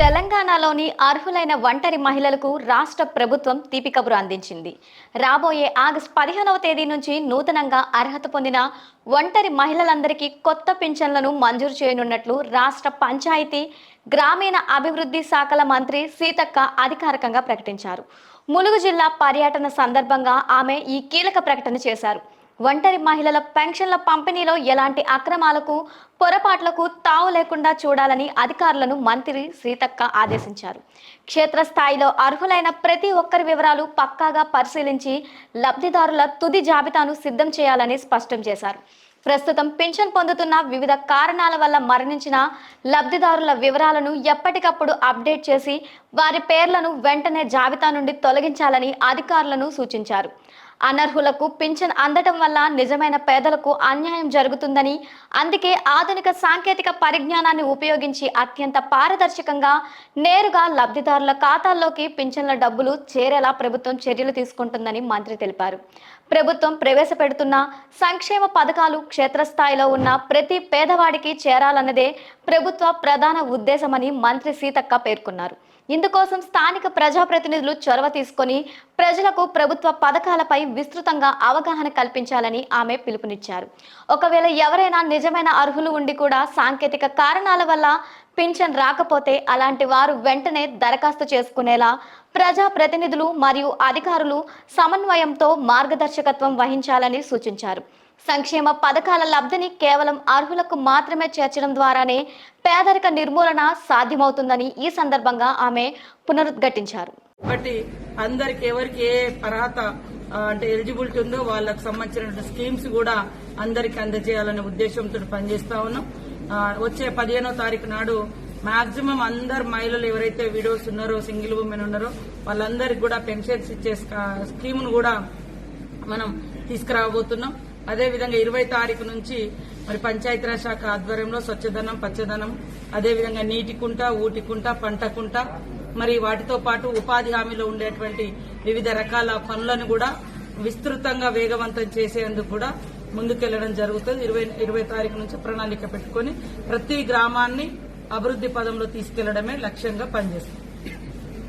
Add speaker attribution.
Speaker 1: తెలంగాణలోని అర్హులైన ఒంటరి మహిళలకు రాష్ట్ర ప్రభుత్వం తీపి కబురు అందించింది. రాబోయే ఆగస్టు 15వ తేదీ నుంచి నూతనంగా అర్హత పొందిన ఒంటరి మహిళలందరికీ కొత్త పింఛన్లను మంజూరు చేయనున్నట్లు రాష్ట్ర పంచాయతీ, గ్రామీణ అభివృద్ధి శాఖల మంత్రి సీతక్క అధికారికంగా ప్రకటించారు. ములుగు జిల్లా పర్యటన సందర్భంగా ఆమె ఈ కీలక ప్రకటన చేశారు. ఒంటరి మహిళల పెన్షన్ల పంపిణీలో ఎలాంటి అక్రమాలకు, పొరపాట్లకు తావు లేకుండా చూడాలని అధికారులను మంత్రి సీతక్క ఆదేశించారు. క్షేత్రస్థాయిలో అర్హులైన ప్రతి ఒక్కరి వివరాలు పక్కాగా పరిశీలించి లబ్ధిదారుల తుది జాబితాను సిద్ధం చేయాలని స్పష్టం చేశారు. ప్రస్తుతం పింఛన్ పొందుతున్న వివిధ కారణాల వల్ల మరణించిన లబ్ధిదారుల వివరాలను ఎప్పటికప్పుడు అప్డేట్ చేసి వారి పేర్లను వెంటనే జాబితా నుండి తొలగించాలని అధికారులను సూచించారు. అనర్హులకు పింఛన్ అందటం వల్ల నిజమైన పేదలకు అన్యాయం జరుగుతుందని, అందుకే ఆధునిక సాంకేతిక పరిజ్ఞానాన్ని ఉపయోగించి అత్యంత పారదర్శకంగా నేరుగా లబ్ధిదారుల ఖాతాల్లోకి పింఛన్ల డబ్బులు చేరేలా ప్రభుత్వం చర్యలు తీసుకుంటుందని మంత్రి తెలిపారు. ప్రభుత్వం ప్రవేశపెడుతున్న సంక్షేమ పథకాలు క్షేత్రస్థాయిలో ఉన్న ప్రతి పేదవాడికి చేరాలన్నదే ప్రభుత్వ ప్రధాన ఉద్దేశమని మంత్రి సీతక్క పేర్కొన్నారు. ఇందుకోసం స్థానిక ప్రజాప్రతినిధులు చొరవ తీసుకొని ప్రజలకు ప్రభుత్వ పథకాలపై విస్తృతంగా అవగాహన కల్పించాలని ఆమె పిలుపునిచ్చారు. ఒకవేళ ఎవరైనా నిజమైన అర్హులు ఉండి కూడా సాంకేతిక కారణాల వల్ల పింఛన్ రాకపోతే అలాంటి వారు వెంటనే దరఖాస్తు చేసుకునేలా ప్రజాప్రతినిధులు మరియు అధికారులు సమన్వయంతో మార్గదర్శకత్వం వహించాలని సూచించారు. సంక్షేమ పథకాల లబ్ధిని కేవలం అర్హులకు మాత్రమే చేర్చడం ద్వారానే పేదరిక నిర్మూలన సాధ్యమవుతుందని ఈ సందర్భంగా ఆమె పునరుద్ఘాటించారు.
Speaker 2: కాబట్టి అందరికి ఎవరికి ఏ అర్హత అంటే ఎలిజిబిలిటీ ఉందో వాళ్ళకు సంబంధించిన స్కీమ్స్ కూడా అందరికి అందజేయాలనే ఉద్దేశంతో పనిచేస్తా ఉన్నాం. వచ్చే 15వ తారీఖు నాడు మాక్సిమం అందరు మహిళలు ఎవరైతే విడోస్ ఉన్నారో, సింగిల్ ఉమెన్ ఉన్నారో వాళ్ళందరికి కూడా పెన్షన్స్ ఇచ్చే స్కీమ్ను కూడా మనం తీసుకురాబోతున్నాం. అదేవిధంగా 20వ తారీఖు నుంచి మరి పంచాయతీరాజ్ శాఖ ఆధ్వర్యంలో స్వచ్ఛధనం, పచ్చదనం, అదేవిధంగా నీటి కుంట, ఊటి కుంట, పంట కుంట, మరి వాటితో పాటు ఉపాధి హామీలో ఉండేటువంటి వివిధ రకాల పనులను కూడా విస్తృతంగా వేగవంతం చేసేందుకు కూడా ముందుకెళ్లడం జరుగుతుంది. 20వ తారీఖు నుంచి ప్రణాళిక పెట్టుకుని ప్రతి గ్రామాన్ని అభివృద్ధి పదంలో తీసుకెళ్లడమే లక్ష్యంగా పనిచేస్తుంది.